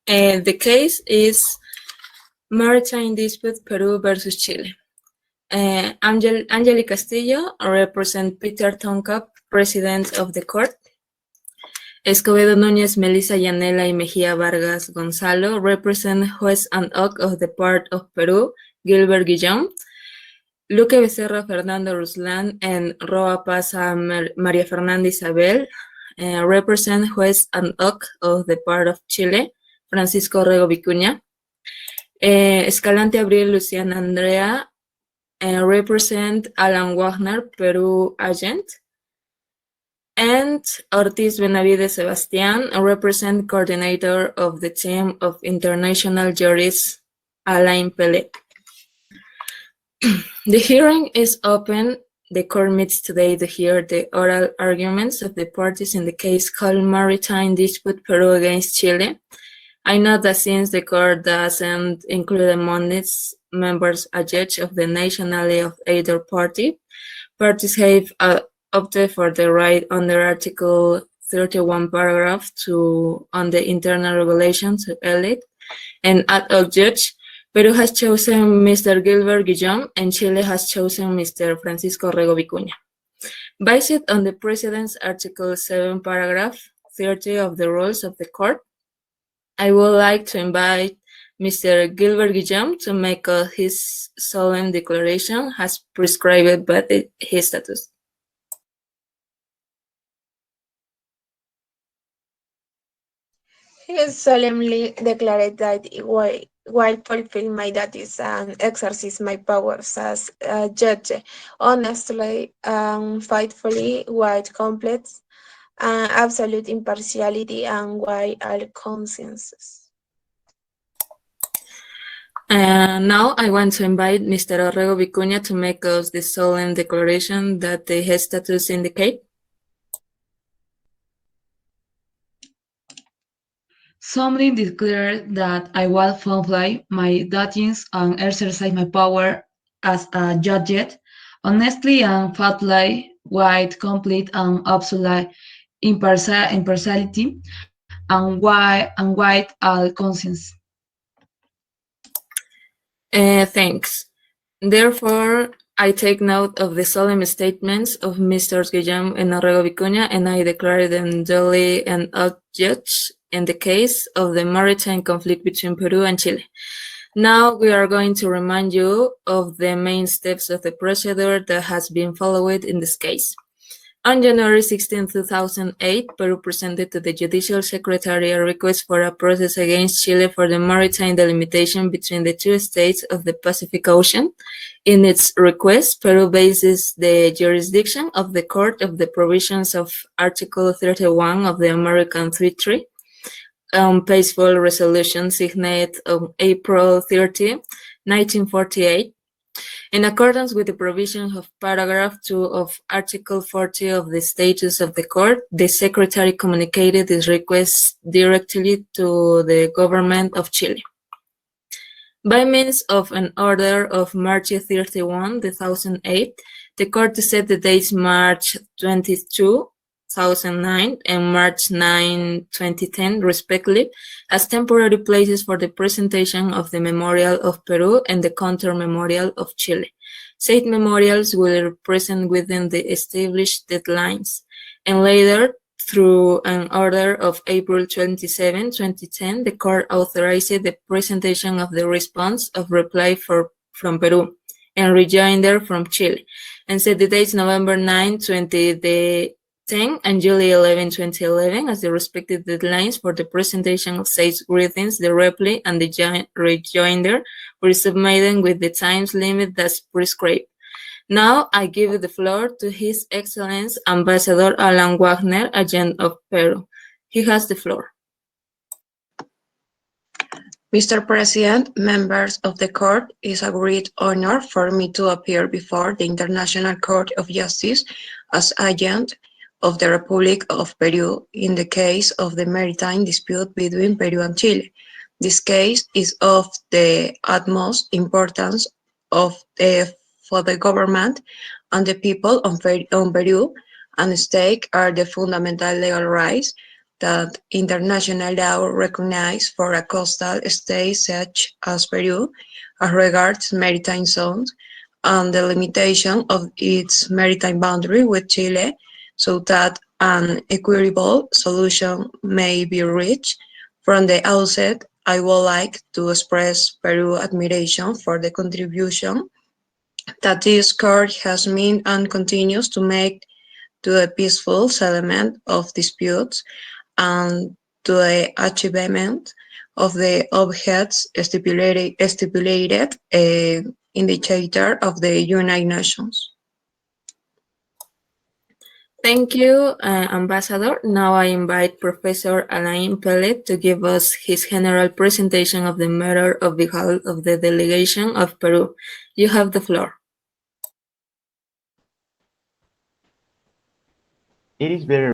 The case is Maritime Dispute Peru versus Chile. Angeli Castillo represents Peter Tonka, President of the Court. Escobedo Núñez, Melissa Yanela y Mejía Vargas Gonzalo represent Juez and Oc of the Part of Peru, Gilbert Guillaume. Luque Becerra Fernando Ruslan and Roa Paza María Fernanda Isabel represent Juez and Oc of the Part of Chile, Francisco Rego Vicuña. Escalante Abril Luciana Andrea represent Alan Wagner, Peru agent. And Ortiz Benavides Sebastián represent coordinator of the team of international jurists, Alain Pellet. The hearing is open. The court meets today to hear the oral arguments of the parties in the case called Maritime Dispute Peru against Chile. I know that since the court doesn't include among its members a judge of the nationality of either party, parties have opted for the right under Article 31, paragraph 2 on the internal regulations to elect an ad hoc judge. Peru has chosen Mr. Gilbert Guillaume and Chile has chosen Mr. Francisco Rego Vicuña. Based on the President's Article 7, paragraph 30 of the rules of the court, I would like to invite Mr. Gilbert Guillaume to make his solemn declaration as prescribed by his statutes. He solemnly declared that while fulfilling my duties and exercise my powers as a judge honestly and faithfully, with complete and absolute impartiality and with all consciences. Now I want to invite Mr. Orrego Vicuña to make us the solemn declaration that his statutes indicate. Solemnly declare that I will fulfill my duties and exercise my power as a judge honestly and faithfully with complete and absolute impartiality and with all conscience. Thanks. Therefore, I take note of the solemn statements of Mr. Guillaume and Orrego Vicuña, and I declare them duly and adjudged in the case of the maritime conflict between Peru and Chile. Now we are going to remind you of the main steps of the procedure that has been followed in this case. On January 16, 2008, Peru presented to the Judicial Secretary a request for a process against Chile for the maritime delimitation between the two states of the Pacific Ocean. In its request, Peru bases the jurisdiction of the court of the provisions of Article 31 of the American Treaty on Peaceful Resolution signed on April 30, 1948. In accordance with the provisions of paragraph 2 of Article 40 of the Statutes of the Court, the Secretary communicated this request directly to the government of Chile. By means of an order of March 31, 2008, the Court set the dates March 22, 2009 and March 9, 2010, respectively, as temporary places for the presentation of the Memorial of Peru and the Counter Memorial of Chile. Said memorials will present within the established deadlines, and later, through an order of April 27, 2010, the Court authorized the presentation of the response of reply from Peru and rejoinder from Chile, and set the dates November 9, 2010 and July 11, 2011 as the respective deadlines for the presentation of said greetings. The reply and the rejoinder were submitted with the time limit that's prescribed. Now I give the floor to His Excellency Ambassador Alan Wagner, agent of Peru. He has the floor. Mr. President, members of the court, it is a great honor for me to appear before the International Court of Justice as agent of the Republic of Peru in the case of the maritime dispute between Peru and Chile. This case is of the utmost importance for the government and the people on Peru, and at stake are the fundamental legal rights that international law recognizes for a coastal state such as Peru as regards maritime zones and the limitation of its maritime boundary with Chile so that an equitable solution may be reached. From the outset, I would like to express Peru's admiration for the contribution that this court has made and continues to make to the peaceful settlement of disputes and to the achievement of the objectives stipulated in the Charter of the United Nations. Thank you, Ambassador. Now I invite Professor Alain Pellet to give us his general presentation of the matter of behalf of the delegation of Peru. You have the floor. It is very